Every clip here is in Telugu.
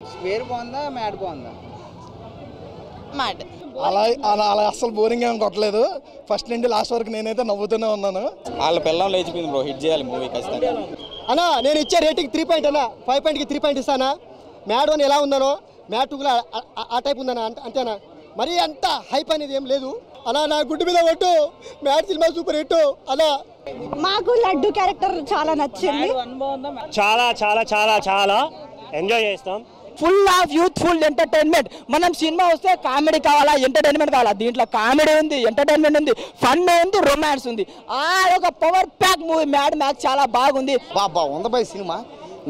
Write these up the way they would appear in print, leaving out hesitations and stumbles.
స్క్వేర్ బాగుందా మ్యాడ్ బాగుందా? మ్యాడ్. అలా అలా అస్సలు బోరింగ్ ఏం కొట్టలేదు. ఫస్ట్ నుండి లాస్ట్ వరకు నేనైతే నవ్వుతూనే ఉన్నాను. వాళ్ళ పిల్లం లేచిపోయింది బ్రో, హిట్ చేయాలి మూవీ ఖచ్చితంగా. అన్నా నేను ఇచ్చే రేటింగ్ 3 పాయింట్ అన్న, 5 పాయింట్కి 3 పాయింట్ ఇస్తానా. మ్యాడ్ 1 ఎలా ఉందనో మ్యాడ్ 2 కూడా ఆ టైప్ ఉందన్నా, అంతేనా? మరీ అంత హైప్ అనేది ఏం లేదు అలా. నా గుడ్డు మీద కొట్టు, మ్యాడ్ సినిమా సూపర్ హిట్ అలా. మాకు లడ్డు క్యారెక్టర్ చాలా నచ్చింది. చాలా చాలా చాలా చాలా ఎంజాయ్ చేస్తాం. Full of youthful entertainment. మనం సినిమా వస్తే కామెడీ కావాలా, ఎంటర్టైన్మెంట్ కావాలా? దీంట్లో కామెడీ ఉంది, ఎంటర్టైన్మెంట్ ఉంది, ఫన్ ఉంది, రొమాన్స్ ఉంది. ఒక power pack movie Mad Max చాలా బాగుంది. బాబా వందబాయ్ సినిమా,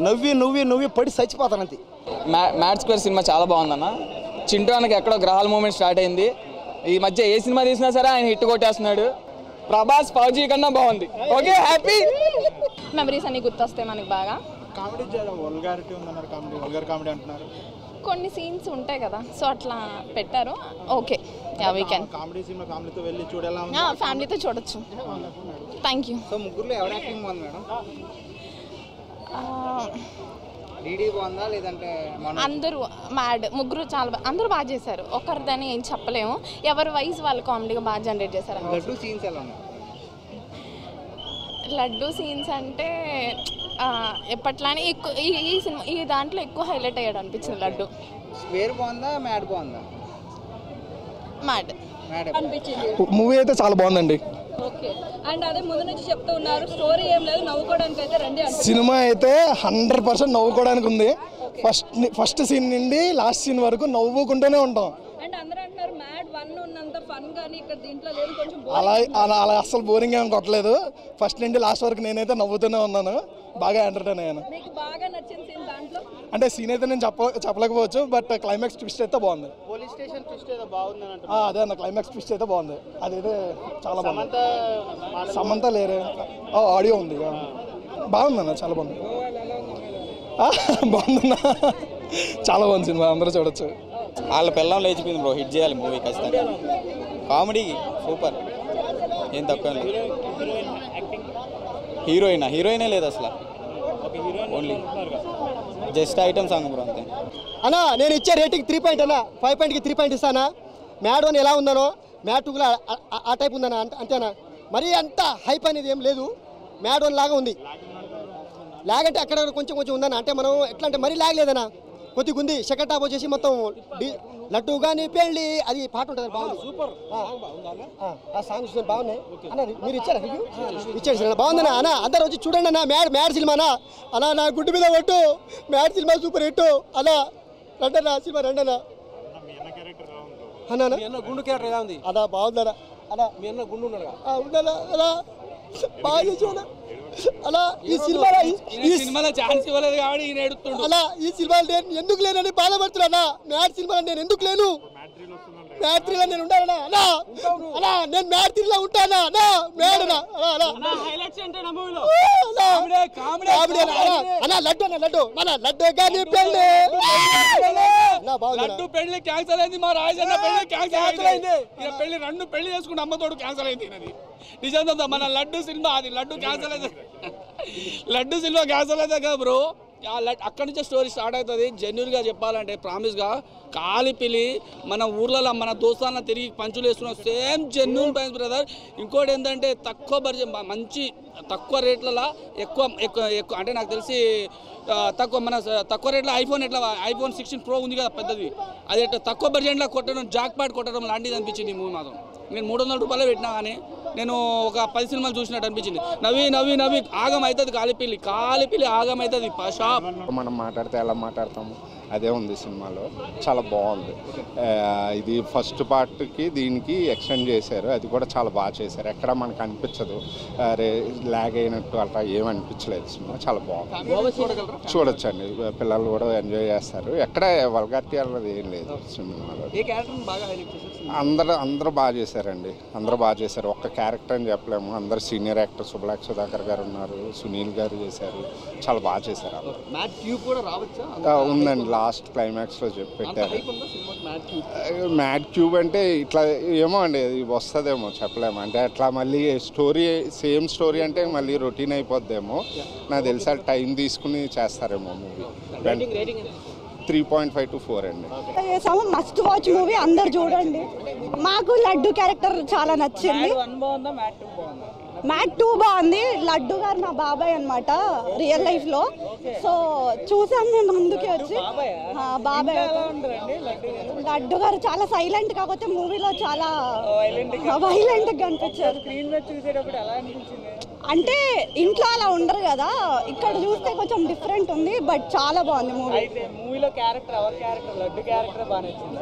నవ్వి నువ్వి నువ్వి పడి చచ్చిపోతాను అంతే. మ్యాడ్ స్క్వేర్ సినిమా చాలా బాగుందన్న. చింటూ అన్నకి ఎక్కడో గ్రహాల మూమెంట్ స్టార్ట్ అయింది. ఈ మధ్య ఏ సినిమా తీసినా సరే ఆయన హిట్ కొట్టేస్తున్నాడు. ప్రభాస్ ఫౌజీ కన్నా బాగుంది. Okay, happy. మెమరీస్ అన్ని గుర్తొస్తాయి మనకి బాగా. కామెడీ వల్గారిటీ ఉందన్నారు, వల్గర్ కామెడీ అంటున్నారు. కొన్ని సీన్స్ ఉంటాయి కదా, సో అట్లా పెట్టారు. Okay, yeah we can. Comedy cinema ఫ్యామిలీతో వెళ్ళి చూడేలా ఉంది. ఫ్యామిలీతో చూడొచ్చు. Thank you. సో ముగ్గురులో ఎవరు యాక్టింగ్ బాగుంది మేడం? డీడీ బాగుందా లేదంటే అందరూ మ్యాడ్ ముగ్గురు చాలా అందరూ బాగా చేశారు. ఒకరిదని ఏం చెప్పలేము, ఎవరి వైజ్ వాళ్ళు కామెడీగా బాగా జనరేట్ చేశారు. లడ్డు సీన్స్ ఎలా ఉన్నాయి? లడ్డు సీన్స్ అంటే ఎప్పట్లానే ఎక్కువ ఈ సినిమా ఈ దాంట్లో ఎక్కువ హైలైట్ అయ్యాడు అనిపించింది లడ్డు. స్క్వేర్ బాగుందా మ్యాడ్ బాగుందా? మ్యాడ్. మ్యాడ్ మూవీ అయితే చాలా బాగుందండి. ఓకే. అండ్ అదే ముందు నుంచి చెప్తూ ఉన్నారు, స్టోరీ ఏం లేదు, నవ్వుకోవడానికి అయితే రండి అంటే. సినిమా అయితే 100% నవ్వుకోవడానికి ఉంది. ఫస్ట్ సీన్ నుండి లాస్ట్ సీన్ వరకు నవ్వుకుంటూనే ఉంటాం. అండ్ అందరూ అంటున్నారు మ్యాడ్ 1 ఉన్నంత ఫన్ కానీ ఇక్కడ దీంట్లో లేదు, కొంచెం అలా అస్సలు బోరింగ్ ఏం కొట్టలేదు. ఫస్ట్ నుండి లాస్ట్ వరకు నేనైతే నవ్వుతూనే ఉన్నాను. బాగా ఎంటర్టైన్ అయ్యాను. మీకు బాగా నచ్చిన సీన్ దాంట్లో అంటే సీన్ అయితే నేను చెప్పలేకపోవచ్చు, బట్ క్లైమాక్స్ ట్విస్ట్ అయితే బాగుంది. పోలీస్ స్టేషన్ ట్విస్ట్ ఏదో బాగుందని అంటారు. అదే అన్న, క్లైమాక్స్ ట్విస్ట్ అయితే బాగుంది. అదైతే చాలా బాగుంది. సమంత లేరే, ఆడియో ఉంది, బాగుందన్న, చాలా బాగుంది. బాగుందన్న, చాలా బాగుంది సినిమా, అందరూ చూడొచ్చు. వాళ్ళ పిల్లం లేచిపోయింది బ్రో, హిట్ చేయాలి మూవీ ఖచ్చితంగా. కామెడీ సూపర్, ఏం తక్కువ లేదు. హీరోయినే లేదు అసలు, only just item song bro, అంతే. అన్నా నేను ఇచ్చే రేటింగ్ 3 పాయింట్ అన్న, 5 పాయింట్కి 3 పాయింట్ ఇస్తానా. మ్యాడ్ 1 ఎలా ఉందనో మ్యాడ్ 2 కూడా ఆ టైప్ ఉందన్నా, అంతేనా? మరీ అంత హైప్ అనేది ఏం లేదు. మ్యాడ్ 1 లాగా ఉంది. లాగ్ అంటే అక్కడ కొంచెం ఉందన్న, అంటే మనం ఎట్లా అంటే మరీ లాగ్ లేదన్నా, కొద్దిగా ఉంది. సెకండ్ హాఫ్ వచ్చేసి మొత్తం లడ్డు కానీ పెళ్ళి అది పాట ఉంటుంది, బాగుంది. సూపర్, ఆ సాంగ్స్ బాగున్నాయి అన్న. మీరు ఇచ్చారా రివ్యూ? ఇచ్చాడు, బాగుందన్నా. అన్న అందరు వచ్చి చూడండి అన్న, మ్యాడ్ సినిమానా అలా. నా గుడ్డు మీద కొట్టు, మ్యాడ్ సినిమా సూపర్ హిట్ అలా. రండన్నా సినిమా, రండన్నా అన్న. గుండు క్యారెక్టర్ ఎలా ఉంది అలా బాగుందన్నా. అలా మీ అన్న గుండు ఉన్నాడు ఉండాలా అలా, బాగా చూడ అలా. ఈ సినిమాలో ఛాన్స్ ఇవ్వలేదు కాబట్టి ఈయన ఎడుతుండు. అలా ఈ సినిమాలో నేను ఎందుకు లేనని బాధపడుతున్నా. మ్యాడ్ సినిమాలో నేను ఎందుకు లేను? మ్యాడ్ 3లో నేను ఉండాలన్నా. అలా అలా నేను మ్యాడ్ 3లో ఉంటానా? మ్యాడ్ అన్నా. లడ్డు కానీ పెళ్ళి లడ్డు పెళ్లి క్యాన్సల్ అయింది, మా రాజన్న పెళ్లి క్యాన్సల్ అయింది. పెళ్లి 2 పెళ్లి చేసుకుంటే అమ్మతోడు క్యాన్సల్ అయింది. అది నిజంగా మన లడ్డు సినిమా, అది లడ్డు క్యాన్సల్ అయితే, లడ్డు సినిమా క్యాన్సల్ అయితే కదా బ్రో. అక్కడి నుంచే స్టోరీ స్టార్ట్ అవుతుంది. జెన్యున్గా చెప్పాలంటే ప్రామిస్గా కాలిపిలి మన ఊర్లలో మన దోస్తాలను తిరిగి పంచులు వేస్తున్నాం, సేమ్ జెన్యున్ ప్రైస్ బ్రదర్. ఇంకోటి ఏంటంటే తక్కువ బడ్జెట్, మంచి తక్కువ రేట్లలో ఎక్కువ అంటే నాకు తెలిసి తక్కువ రేట్లో ఐఫోన్ 16 Pro ఉంది కదా పెద్దది, అది తక్కువ బడ్జెట్లో కొట్టడం, జాక్ పాట్ కొట్టడం లాంటిది అనిపించింది ఈ మూవీ మాత్రం. నేను 300 రూపాయలే పెట్టినా కానీ నేను ఒక 10 సినిమాలు చూసినట్టు అనిపించింది. నవ్వి ఆగం అవుతుంది. కాలిపిల్లి ఆగం అవుతుంది. మనం మాట్లాడితే ఎలా మాట్లాడతాము అదే ఉంది సినిమాలో, చాలా బాగుంది. ఇది ఫస్ట్ పార్ట్కి దీనికి ఎక్స్టెండ్ చేశారు, అది కూడా చాలా బాగా చేశారు. ఎక్కడ మనకు అనిపించదు లాగ్ అయినట్టు అట్లా ఏమనిపించలేదు. సినిమా చాలా బాగుంది, చూడొచ్చండి. పిల్లలు కూడా ఎంజాయ్ చేస్తారు. ఎక్కడ వల్గారిటీ అన్నది ఏం లేదు సినిమాలో. అందరూ బాగా చేశారండి, అందరూ బాగా చేశారు. ఒక్క క్యారెక్టర్ అని చెప్పలేము, అందరు సీనియర్ యాక్టర్. సుబ్బలక్ష్మి సుధాకర్ గారు ఉన్నారు, సునీల్ గారు చేశారు, చాలా బాగా చేశారు. ఉందండి, లాస్ట్ క్లైమాక్స్లో పెట్టారు. మ్యాడ్ క్యూబ్ అంటే ఇట్లా ఏమో అండి, అది వస్తుందేమో చెప్పలేము. అంటే అట్లా మళ్ళీ స్టోరీ సేమ్ స్టోరీ అంటే మళ్ళీ రొటీన్ అయిపోద్దేమో. నాకు తెలిసి టైం తీసుకుని చేస్తారేమో మూవీ. 3.5 to 4 అండి. మస్ట్ వాచ్ మూవీ, అందరు చూడండి. మాకు లడ్డు క్యారెక్టర్ చాలా నచ్చింది. మ్యాట్ 2 బాగుంది. లడ్డు గారు మా బాబాయ్ అనమాట రియల్ లైఫ్ లో. సో చూసాను మేము అందుకే వచ్చి. బాబాయ్ లడ్డు గారు చాలా సైలెంట్, కాకపోతే మూవీలో చాలా వైలెంట్ గా కనిపించారు. అంటే ఇంట్లో అలా ఉండరు కదా, ఇక్కడ చూస్తే కొంచెం డిఫరెంట్ ఉంది. బట్ చాలా బాగుంది మూవీ.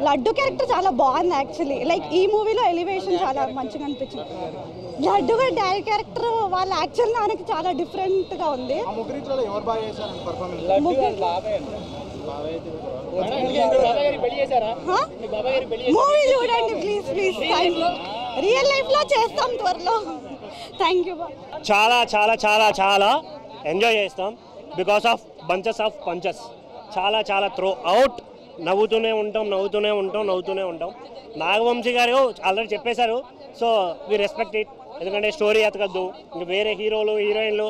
లడ్డు క్యారెక్టర్ చాలా బాగుంది యాక్చువల్లీ. లైక్ ఈ మూవీలో ఎలివేషన్ చాలా మంచిగా అనిపించింది. లడ్డు గారి డాడీ క్యారెక్టర్ వాళ్ళ యాక్చువల్ నాన్నకి చాలా డిఫరెంట్ గా ఉంది. మూవీ చూడండి ప్లీజ్ ప్లీజ్. రియల్ లైఫ్ లో చేస్తాం త్వరలో. Thank you. చాలా చాలా చాలా చాలా ఎంజాయ్ చేస్తాం because of bunches of punches. చాలా చాలా త్రో అవుట్ నవ్వుతూనే ఉంటాం. నాగవంశీ గారు ఆల్రెడీ చెప్పేశారు. So we respect it. ఎందుకంటే స్టోరీ ఎతకద్దు. ఇంక వేరే హీరోలు హీరోయిన్లు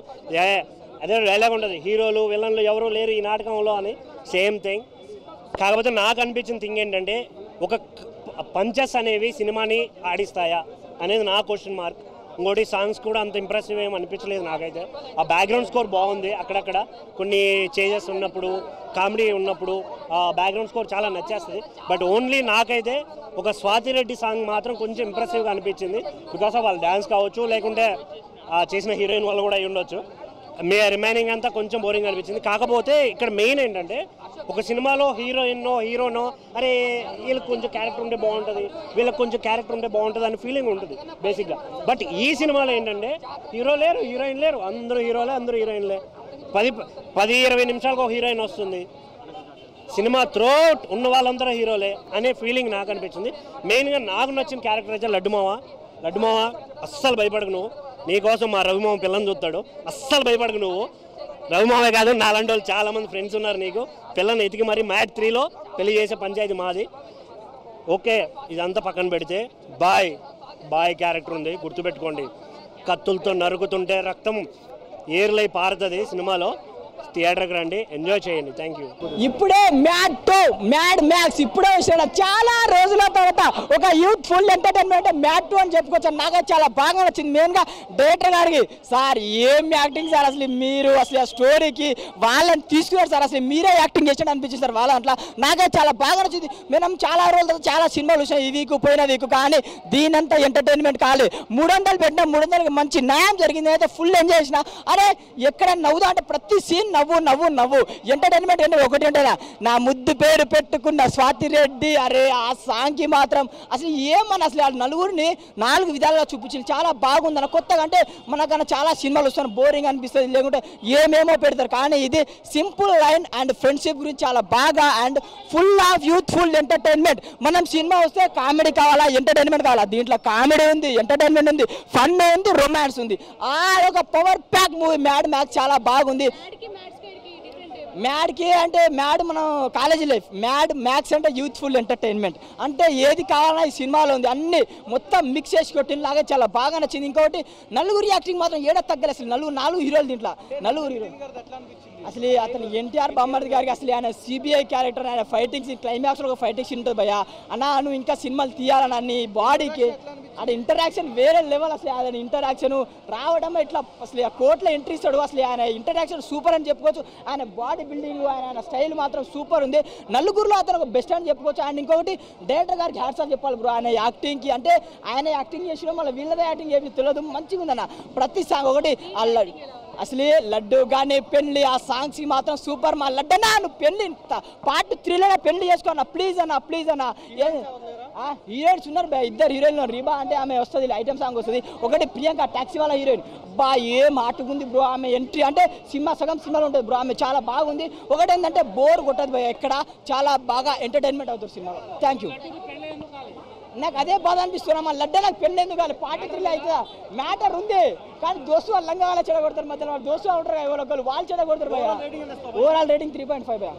అదే డైలాగ్ ఉంటుంది, హీరోలు విలన్లు ఎవరు లేరు ఈ నాటకంలో అని. Same thing. కాకపోతే నాకు అనిపించిన థింగ్ ఏంటంటే ఒక పంచెస్ అనేవి సినిమాని ఆడిస్తాయా అనేది నా క్వశ్చన్ మార్క్. ఇంకోటి సాంగ్స్ కూడా అంత ఇంప్రెసివ్ ఏమి అనిపించలేదు నాకైతే. ఆ బ్యాక్గ్రౌండ్ స్కోర్ బాగుంది. అక్కడక్కడ కొన్ని చేంజెస్ ఉన్నప్పుడు, కామెడీ ఉన్నప్పుడు ఆ బ్యాక్గ్రౌండ్ స్కోర్ చాలా నచ్చేస్తుంది. బట్ ఓన్లీ నాకైతే ఒక స్వాతిరెడ్డి సాంగ్ మాత్రం కొంచెం ఇంప్రెసివ్గా అనిపించింది. బికాస్ ఆఫ్ వాళ్ళ డ్యాన్స్ కావచ్చు, లేకుంటే చేసిన హీరోయిన్ వాళ్ళు కూడా అయి ఉండొచ్చు. రిమైనింగ్ అంతా కొంచెం బోరింగ్ అనిపించింది. కాకపోతే ఇక్కడ మెయిన్ ఏంటంటే ఒక సినిమాలో హీరోనో అరే వీళ్ళకి కొంచెం క్యారెక్టర్ ఉంటే బాగుంటుంది, వీళ్ళకి కొంచెం క్యారెక్టర్ ఉంటే బాగుంటుంది అని ఫీలింగ్ ఉంటుంది బేసిక్గా. బట్ ఈ సినిమాలో ఏంటంటే హీరో లేరు, హీరోయిన్ లేరు, అందరూ హీరోలే, అందరూ హీరోయిన్లే. 10-20 నిమిషాలకు ఒక హీరోయిన్ వస్తుంది. సినిమా త్రోట్ ఉన్న వాళ్ళందరూ హీరోలే అనే ఫీలింగ్ నాకు అనిపించింది. మెయిన్గా నాకు నచ్చిన క్యారెక్టర్ అయితే లడ్డుమావ అస్సలు భయపడకు నువ్వు. నీకోసం మా రవిమామ పిల్లని చూస్తాడు. అస్సలు భయపడకు నువ్వు. రవిమావే కాదు, నాలాంటి వాళ్ళు చాలామంది ఫ్రెండ్స్ ఉన్నారు నీకు. పిల్లని ఎతికి మరి మ్యాట్ 3లో పెళ్లి చేసే పంచాయతీ మాది. ఓకే, ఇదంతా పక్కన పెడితే బాయ్ క్యారెక్టర్ ఉంది, గుర్తుపెట్టుకోండి. కత్తులతో నరుకుతుంటే రక్తం ఏర్లై పారుతుంది సినిమాలో. థియేటర్కి రండి, ఎంజాయ్ చేయండి. Thank you. ఇప్పుడే మ్యాడ్ మ్యాక్స్ ఇప్పుడే వచ్చాడు. చాలా రోజుల తర్వాత ఒక యూత్ఫుల్ ఎంటర్టైన్మెంట్ మ్యాడ్ 2 అని చెప్పుకోవచ్చు. నాకు చాలా బాగా నచ్చింది. మెయిన్గా డైరెక్టర్ గారికి, సార్ ఏం యాక్టింగ్ సార్, అసలు మీరు అసలు ఆ స్టోరీకి వాళ్ళని తీసుకున్నారు సార్, అసలు మీరే యాక్టింగ్ చేసినట్టు అనిపించింది సార్ వాళ్ళ అట్లా. నాకే చాలా బాగా నచ్చింది. మనం చాలా రోజుల చాలా సినిమాలు చూసాం, ఈ వీక్ పోయిన వీక్, కానీ దీనంతా ఎంటర్టైన్మెంట్ కాలేదు. 300 పెట్టినా 300కి మంచి న్యాయం జరిగింది. అయితే ఫుల్ ఎంజాయ్ చేసిన. అరే ఎక్కడ నవ్వుదా అంటే ప్రతి సీన్ నవ్వు. ఎంటర్టైన్మెంట్ అంటే ఒకటి ఉంటుందా, నా ముద్దు పేరు పెట్టుకున్న స్వాతిరెడ్డి. అరే ఆ సాంగ్కి మాత్రం అసలు ఏమన్నా అసలు ఆ నలుగురిని 4 విధాలుగా చూపించింది. చాలా బాగుందన్న. కొత్తగా అంటే మనకన్నా చాలా సినిమాలు వస్తాను బోరింగ్ అనిపిస్తుంది, లేకుంటే ఏమేమో పెడతారు. కానీ ఇది సింపుల్ లైన్ అండ్ ఫ్రెండ్షిప్ గురించి చాలా బాగా and full of youthful entertainment. మనం సినిమా వస్తే కామెడీ కావాలా, ఎంటర్టైన్మెంట్ కావాలా? దీంట్లో కామెడీ ఉంది, ఎంటర్టైన్మెంట్ ఉంది, ఫన్ ఉంది, రొమాన్స్ ఉంది. ఒక power pack movie mad max. చాలా బాగుంది. మ్యాడ్కి అంటే మ్యాడ్ మనం కాలేజీ లైఫ్, మ్యాడ్ మ్యాక్స్ అంటే యూత్ఫుల్ ఎంటర్టైన్మెంట్. అంటే ఏది కావాలన్నా ఈ సినిమాలో ఉంది, అన్ని మొత్తం మిక్స్ చేసి కొట్టినలాగా చాలా బాగా నచ్చింది. ఇంకొకటి నలుగురు యాక్టింగ్ మాత్రం ఏడా తగ్గలేదు. అసలు 4 హీరోలు దీంట్లో, 4 హీరోలు. అసలు అతను ఎన్టీఆర్ బామ్మర్ది గారికి అసలు ఆయన సిబిఐ క్యారెక్టర్, ఆయన ఫైటింగ్స్ క్లైమాక్స్లో ఒక ఫైటింగ్స్ ఉంటుంది భయ్యా. అన్నా నువ్వు ఇంకా సినిమాలు తీయాలని అన్ని బాడీకి అది ఇంటరాక్షన్ వేరే లెవెల్. అసలు ఆయన ఇంటరాక్షన్ రావడం ఇట్లా అసలు ఆ కోర్టులో ఎంట్రీ ఇస్తాడు. అసలు ఆయన ఇంటరాక్షన్ సూపర్ అని చెప్పుకోవచ్చు. ఆయన బాడీ బిల్డింగ్, ఆయన స్టైల్ మాత్రం సూపర్ ఉంది. నలుగురిలో అతను ఒక బెస్ట్ అని చెప్పుకోవచ్చు. అండ్ ఇంకొకటి డైరెక్టర్ గారికి హ్యాట్స్ ఆఫ్ చెప్పాలి బ్రో. ఆయన యాక్టింగ్కి అంటే ఆయన యాక్టింగ్ చేసిన మళ్ళీ వీళ్ళదే యాక్టింగ్ చేసి తెలియదు, మంచిగా ఉందన్న. ప్రతి సాంగ్ ఒకటి అల్లడి అసలే లడ్డు కానీ పెళ్ళి ఆ సాంగ్స్కి మాత్రం సూపర్. మా లడ్డన్నా నువ్వు పెళ్ళి పార్ట్ 3లో పెళ్లి చేసుకో ప్లీజ్ అన్న. హీరోయిన్స్ ఉన్నారు భయ, 2 హీరోయిన్లు. రీబా అంటే ఆమె వస్తుంది, ఐటమ్ సాంగ్ వస్తుంది. ఒకటి ప్రియాంక టాక్సీ వాళ్ళ హీరోయిన్. ఏం ఆటుకుంది బ్రో ఆమె ఎంట్రీ. అంటే సగం సినిమాలో ఉంటుంది బ్రో ఆమె, చాలా బాగుంది. ఒకటి ఏంటంటే బోర్ కొట్టదు భయ ఎక్కడ, చాలా బాగా ఎంటర్టైన్మెంట్ అవుతుంది సినిమాలో. Thank you. నాకు అదే బాధ అనిపిస్తున్నా, మా లడ్డ నాకు పెళ్ళి ఎందుకు కాదు, పార్టీ 3లో అవుతుందా మ్యాటర్ ఉంది. కానీ దోస్తు వాళ్ళు లంగా వాళ్ళ చెడగొడతారు, మధ్యలో వాళ్ళు దోస్తు ఉంటారు ఎవరొకరు, వాళ్ళు చెడగొడతారు భయ్యా. ఓవరాల్ రేటింగ్ 3.5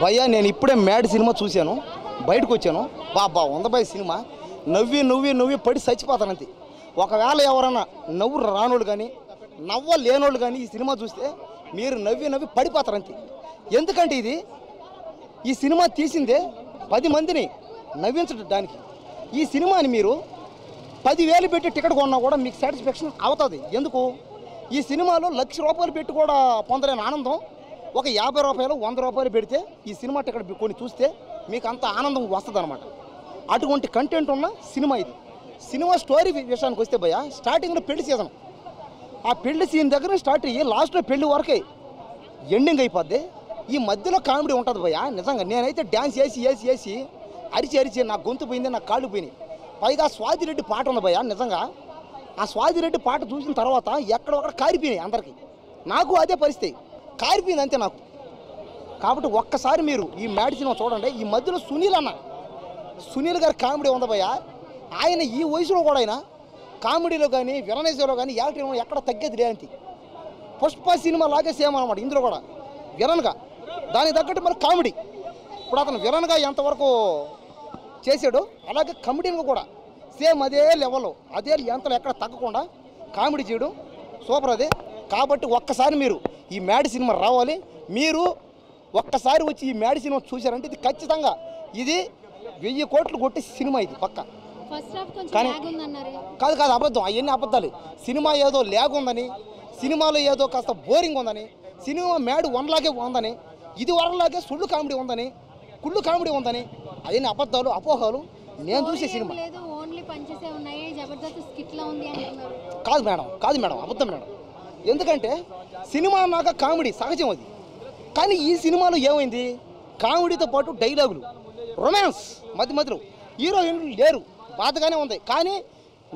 భయ్యా. నేను ఇప్పుడే మ్యాడ్ సినిమా చూశాను, బయటకు వచ్చాను. బాబా 100 సినిమా. నవ్వి పడి చచ్చిపోతానంతే. ఒకవేళ ఎవరన్నా నవ్వు రానోళ్ళు కానీ లేనోళ్ళు కానీ ఈ సినిమా చూస్తే మీరు నవ్వి పడిపోతారంతే. ఎందుకంటే ఇది ఈ సినిమా తీసిందే 10 మందిని నవ్వించడానికి. ఈ సినిమాని మీరు 10,000 పెట్టి టికెట్ కొన్నా కూడా మీకు సాటిస్ఫాక్షన్ అవుతుంది. ఎందుకు? ఈ సినిమాలో ₹1,00,000 పెట్టి కూడా పొందలేని ఆనందం ఒక ₹50, ₹100 పెడితే ఈ సినిమా టికెట్ కొని చూస్తే మీకు అంత ఆనందం వస్తుంది అనమాట. అటువంటి కంటెంట్ ఉన్న సినిమా ఇది. సినిమా స్టోరీ విషయానికి వస్తే భయ్య, స్టార్టింగ్లో పెళ్లి సీజన్, ఆ పెళ్లి సీన్ దగ్గర స్టార్ట్ అయ్యి లాస్ట్లో పెళ్లి వరకే ఎండింగ్ అయిపోద్ది. ఈ మధ్యలో కామెడీ ఉంటుంది భయ్య. నిజంగా నేనైతే డ్యాన్స్ వేసి అరిచి నా గొంతు పోయింది, నా కాళ్ళు పోయినాయి. పైగా స్వాతిరెడ్డి పాట ఉంది భయ్య. నిజంగా ఆ స్వాతిరెడ్డి పాట చూసిన తర్వాత ఎక్కడొక్కడ కారిపోయినాయి అందరికీ. నాకు అదే పరిస్థితి, కారిపోయింది అంతే నాకు. కాబట్టి ఒక్కసారి మీరు ఈ మ్యాడ్ సినిమా చూడండి. ఈ మధ్యలో సునీల్ గారి కామెడీ ఉంది భయ్య. ఆయన ఈ వయసులో కూడా ఆయన కామెడీలో కానీ విలనేజంలో కానీ యాక్టింగ్ ఎక్కడ తగ్గేది లేంటి. పుష్ప సినిమా లాగే సేమ్ అనమాట. ఇందులో కూడా విలన్గా దానికి తగ్గట్టు మరి కామెడీ. ఇప్పుడు అతను విలన్గా ఎంతవరకు చేశాడో అలాగే కామెడీగా కూడా సేమ్ అదే లెవెల్లో అదే ఎంతలో ఎక్కడ తగ్గకుండా కామెడీ చేయడం సూపర్ అదే. కాబట్టి ఒక్కసారి మీరు ఈ మ్యాడ్ సినిమా రావాలి. మీరు ఒక్కసారి వచ్చి ఈ మ్యాడ్ సినిమా చూశారంటే ఇది ఖచ్చితంగా ఇది 1000 కోట్లు కొట్టే సినిమా ఇది పక్క. కానీ కాదు అబద్ధం, అవన్నీ అబద్ధాలు. సినిమా ఏదో ల్యాగ్ ఉందని, సినిమాలో ఏదో కాస్త బోరింగ్ ఉందని, సినిమా మ్యాడ్ 1 లాగే ఉందని, ఇది వరలాగే సుళ్ళు కామెడీ ఉందని, కుళ్ళు కామెడీ ఉందని, అవన్నీ అబద్ధాలు, అపోహలు. నేను చూసే సినిమా కాదు మేడం, అబద్ధం మేడం. ఎందుకంటే సినిమా అన్నాక కామెడీ సహజం అది. కానీ ఈ సినిమాలో ఏమైంది, కామెడీతో పాటు డైలాగులు, రొమాన్స్, మధ్యలో హీరోయిన్లు లేరు, బాధగానే ఉంది. కానీ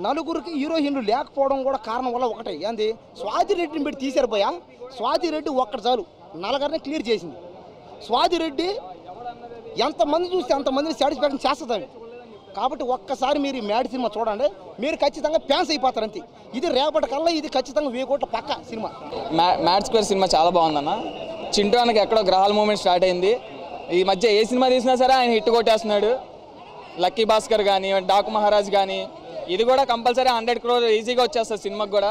నలుగురికి హీరోయిన్లు లేకపోవడం కూడా కారణం వల్ల ఒకటే ఏంది, స్వాతిరెడ్డిని పెట్టి తీశారు పోయా. స్వాతిరెడ్డి ఒక్కటి చాలు నలుగురిని క్లియర్ చేసింది. స్వాతిరెడ్డి ఎంతమంది చూస్తే అంతమందిని సాటిస్ఫాక్షన్ చేస్తుంది. కాబట్టి ఒక్కసారి మీరు ఈ మ్యాడ్ సినిమా చూడండి, మీరు ఖచ్చితంగా ఫ్యాన్స్ అయిపోతారు అంతే. ఇది రేపటి కల్లా ఇది ఖచ్చితంగా 1000 కోట్ల పక్క సినిమా. మ్యాడ్ స్క్వేర్ సినిమా చాలా బాగుందన్న. చింటూ అన్నకి ఎక్కడో గ్రహాల మూమెంట్ స్టార్ట్ అయింది. ఈ మధ్య ఏ సినిమా తీసినా సరే ఆయన హిట్ కొట్టేస్తున్నాడు. లక్కీ భాస్కర్ కానీ, డాకు మహారాజ్ కానీ, ఇది కూడా కంపల్సరీ 100 crore ఈజీగా వచ్చేస్తుంది సినిమాకి కూడా.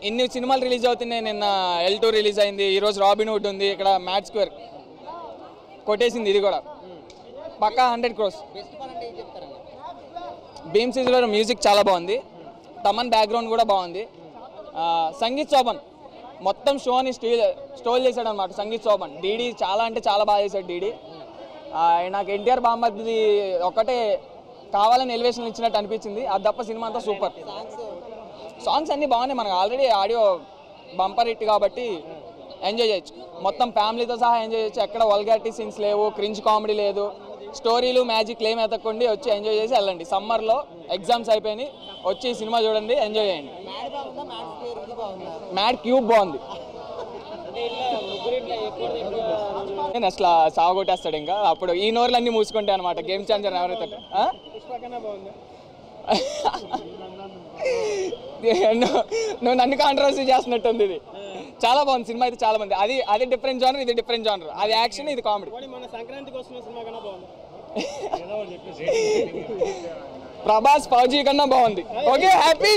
ఇన్ని సినిమాలు రిలీజ్ అవుతున్నాయి. నిన్న L2 రిలీజ్ అయింది, ఈరోజు రాబిన్హుడ్ ఉంది, ఇక్కడ మ్యాడ్ స్క్వేర్ కొట్టేసింది. ఇది కూడా పక్కా 100 crores. భీమ్ సిజ్లో మ్యూజిక్ చాలా బాగుంది, తమన్ బ్యాక్గ్రౌండ్ కూడా బాగుంది. సంగీత్ శోభన్ మొత్తం షోని స్టోల్ చేశాడు అనమాట. సంగీత్ శోభన్ డీడీ చాలా అంటే చాలా బాగా చేశాడు డీడీ. నాకు ఎన్టీఆర్ బామ్మది ఒక్కటే కావాలని ఎలివేషన్ ఇచ్చినట్టు అనిపించింది, అది తప్ప సినిమా అంతా సూపర్. సాంగ్స్ అన్నీ బాగున్నాయి, మనకు ఆల్రెడీ ఆడియో బంపర్ హిట్ కాబట్టి ఎంజాయ్ చేయొచ్చు. మొత్తం ఫ్యామిలీతో సహా ఎంజాయ్ చేయొచ్చు. ఎక్కడ వల్గారిటీ సీన్స్ లేవు, క్రింజ్ కామెడీ లేదు, స్టోరీలు మ్యాజిక్ ఏం ఎతక్కండి, వచ్చి ఎంజాయ్ చేసి వెళ్ళండి. సమ్మర్లో ఎగ్జామ్స్ అయిపోయినాయి, వచ్చి ఈ సినిమా చూడండి, ఎంజాయ్ చేయండి. మ్యాడ్ క్యూబ్ బాగుంది, నేను అసలు సాగొట్టేస్తాడు ఇంకా. అప్పుడు ఈ నోర్లు అన్నీ మూసుకుంటాయి అనమాట. గేమ్ చేంజర్ ఎవరైతే నువ్వు నన్ను కాంట్రవర్సీ చేస్తున్నట్టుంది. ఇది చాలా బాగుంది సినిమా అయితే, చాలా బాగుంది. అది డిఫరెంట్ జానర్, ఇది డిఫరెంట్ జానర్. అది యాక్షన్, ఇది కామెడీ. ప్రభాస్ ఫౌజీ కన్నా బాగుంది. Okay, happy.